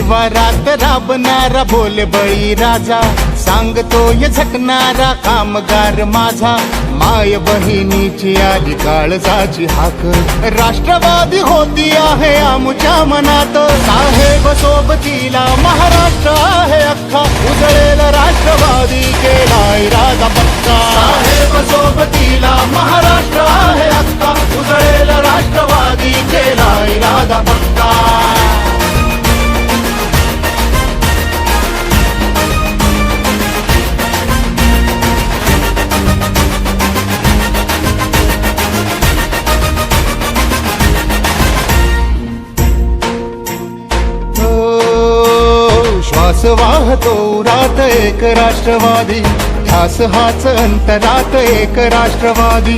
शिवारात राबणारा बोल बळी राजा, सांगतोय झटणारा कामगार माझा, माय बहिणीची आली काळजाची हाक, राष्ट्रवादी होती आहे आमच्या मनात, साहेब सोबतीला महाराष्ट्र आहे अख्खा, उजळेल राष्ट्रवादी केला इरादा पक्का, साहेब सोबतीला महाराष्ट्र आहे अख्खा, उजळेल राष्ट्रवादी केला इरादा पक्का. श्वास वाहतो रात एक राष्ट्रवादी, ध्यास हाच अंतरात एक राष्ट्रवादी,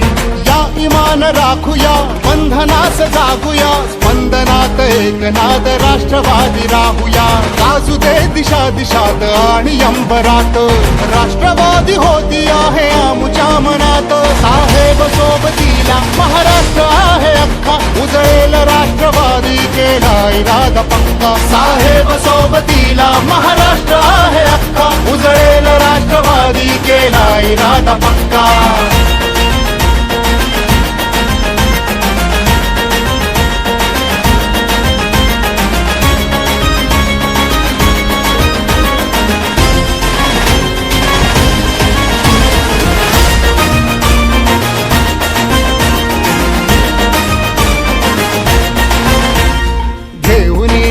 या इमान राखूया बंधनास जागूया, स्पंदनात एक नाद राष्ट्रवादी राहूया, गाजू दे दिशा दिशात आणि अंबरात, राष्ट्रवादी होती आहे आमच्या मनात, साहेब सोबतीला महाराष्ट्र आहे अख्खा, उजळेल राष्ट्रवादी केला इरादा पक्का, साहेब सोबतीला महाराष्ट्र आहे अख्खा, उजळेल राष्ट्रवादी केला इरादा पक्का.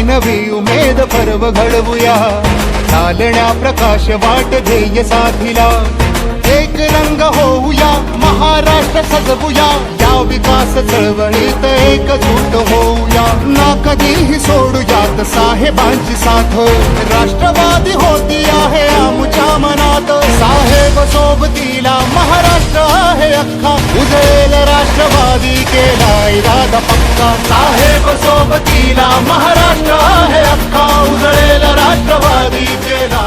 नवी उमेद पर्व घडवूया, चालण्या प्रकाश वाट ध्येय साथीला, एक रंग होऊया महाराष्ट्र सजवूया, या विकास चळवळीत एकजूट होऊया, ना कधीही सोडूयात साहेबांची साथ, राष्ट्रवादी होती आहे आमच्या मनात, साहेब सोबतीला महाराष्ट्र आहे अख्खा, उजळेल राष्ट्रवादी केला इरादा पक्का, साहेब सोबतीला महाराष्ट्र आहे अख्खा, उजळेल राष्ट्रवादी केला